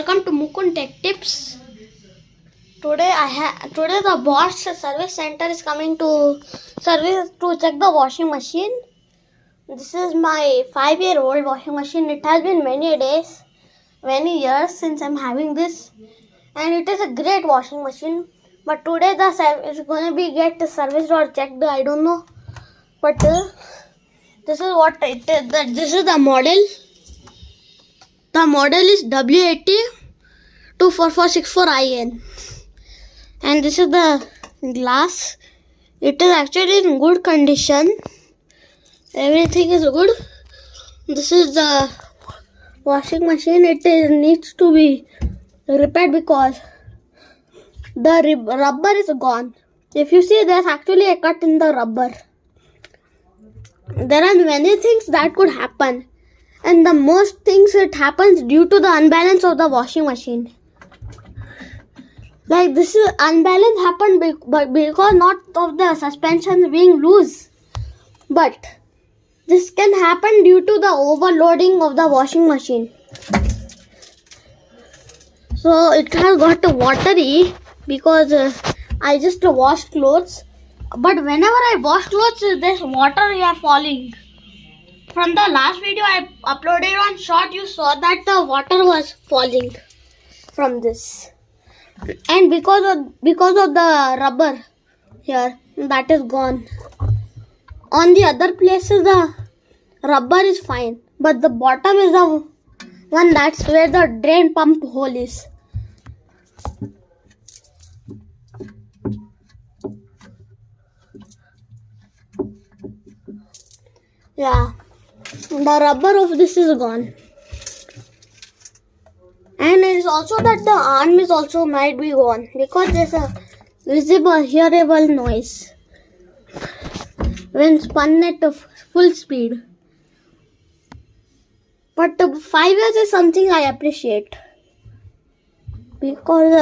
welcome to Mukund Tech Tips. Today the Bosch service center is coming to service to check the washing machine. This is my 5-year-old washing machine. It has been many years since I'm having this, and it is a great washing machine. But today it's going to be get serviced or checked. I don't know, but this is what it is. This is the model. The model is W80-24464IN, and this is the glass. It is actually in good condition. Everything is good. This is the washing machine. It needs to be repaired because the rubber is gone. If you see, there's actually a cut in the rubber. There are many things that could happen, and the most things it happens due to the unbalance of the washing machine. Like this is unbalance happened because not of the suspension being loose, but this can happen due to the overloading of the washing machine. So it has got watery because I just washed clothes. But whenever I wash clothes, there's water are falling. From the last video I uploaded on short, you saw that the water was falling from this. And because of the rubber here, that is gone. On the other places, the rubber is fine, but the bottom is the one that's where the drain pump hole is. Yeah, the rubber of this is gone. And it is also that the arm is also might be gone because there's a visible, hearable noise when spun at full speed. But 5 years is something I appreciate because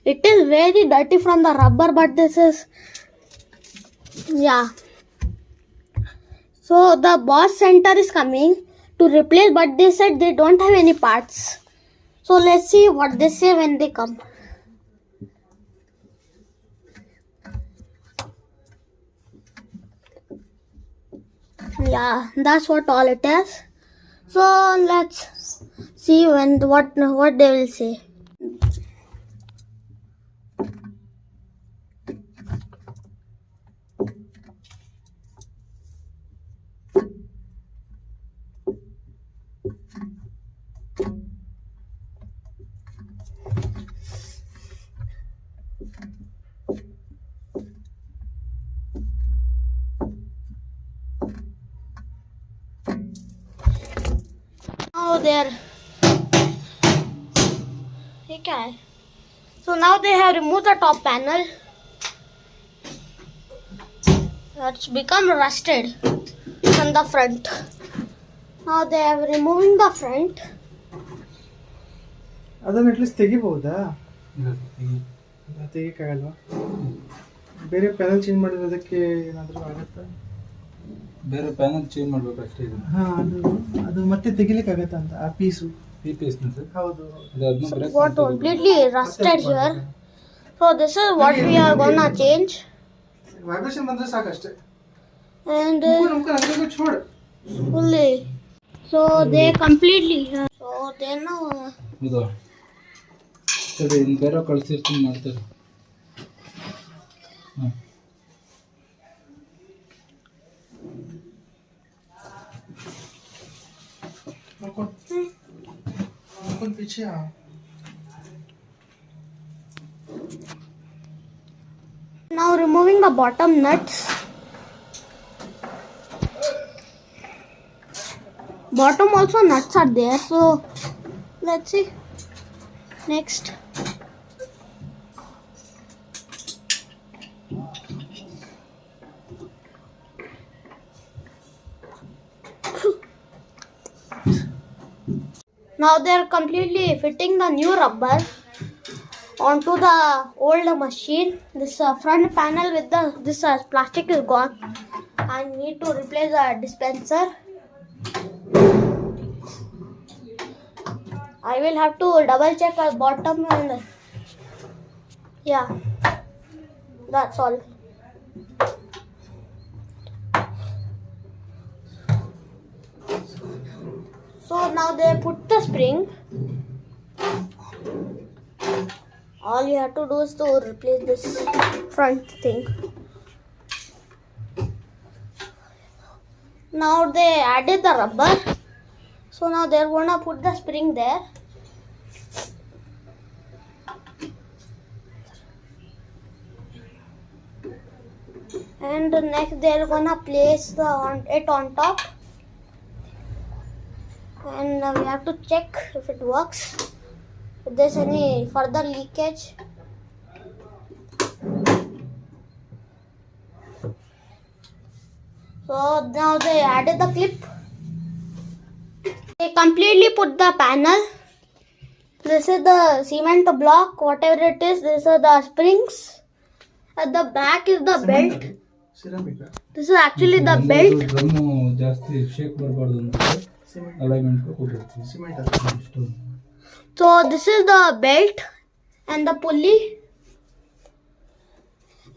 it is very dirty from the rubber, but this is So the Bosch center is coming to replace, but they said they don't have any parts. So let's see what they say when they come. Yeah, that's what all it is. So let's see what they will say. So now they have removed the top panel. It's become rusted from the front. Now they are removing the front. ಅದನ್ನ at least ತೆಗಿಬಹುದಾ? ತೆಗಿಯಕ್ಕಾಗಲ್ವಾ? ಬೇರೆ panel change ಮಾಡಿರೋದಕ್ಕೆ ಏನಾದರೂ ಆಗುತ್ತಾ? ಬೇರೆ panel change ಮಾಡಬೇಕು ಅಷ್ಟೇ ಇದು. ಅದು ಮತ್ತೆ ತೆಗಿಲಿಕ್ಕೆ ಆಗುತ್ತಾ ಅಂತ ಆ ಪೀಸು? ಈ ಪೀಸ್ ಹೌದು. What completely rusted here. So this is what we are gonna change. Vibration ಬಂದ್ರೆ ಸಾಕಷ್ಟೇ. And छोड़ fully. So they completely here. So they now. ಹೌದಾ? ಸರಿ, ಇನ್ನು ಬೇರೆ ಕಳಿಸಿರ್ತೀನಿ ಮಾಡ್ತಾರೆ. पीछे आ. Now removing the bottom nuts. Bottom also nuts are there. So let's see. Next. Now they are completely fitting the new rubber onto the old machine. This front panel with this plastic is gone. I need to replace the dispenser. I will have to double check our bottom and yeah, that's all. So now they put the spring. All you have to do is to replace this front thing. Now they added the rubber. So now they're gonna put the spring there. And next they're gonna place it on top. And we have to check if it works. If there's any further leakage. So now they added the clip. They completely put the panel. This is the cement block, whatever it is. These are the springs. At the back is the belt. Ceramic. This is actually the belt. Drum ಜಾಸ್ತಿ shake ಬರಬಾರ್ದು ಅಂತ alignment ಕೊಟ್ಟಿರ್ತೀವಿ. Cement. So this is the belt and the pulley.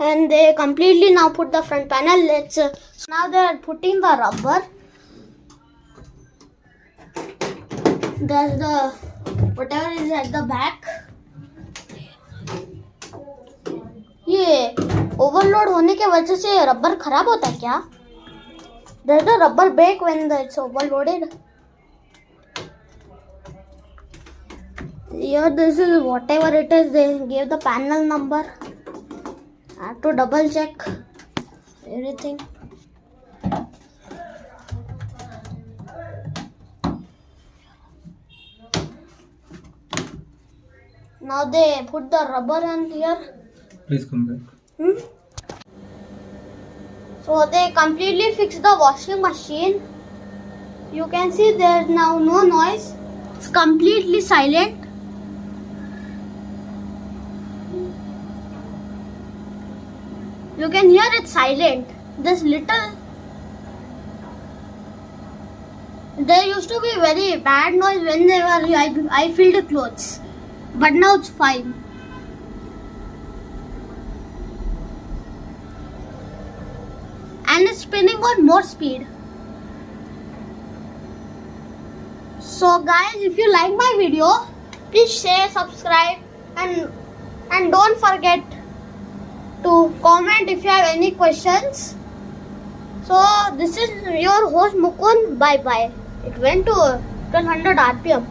And they completely now put the front panel. Now they are putting the rubber. There's the whatever is at the back. ये overload होने के वजह से rubber खराब होता है क्या? Does the rubber break when it's overloaded? Here this is whatever it is. They gave the panel number. I have to double check everything. Now they put the rubber in here. Please come back. So they completely fixed the washing machine. You can see there's now no noise. It's completely silent. You can hear it silent. This little. There used to be very bad noise whenever I filled clothes. But now it's fine. And it's spinning on more speed. So guys, if you like my video, please share, subscribe and don't forget to comment if you have any questions. So this is your host Mukund. Bye bye. It went to 1200 RPM.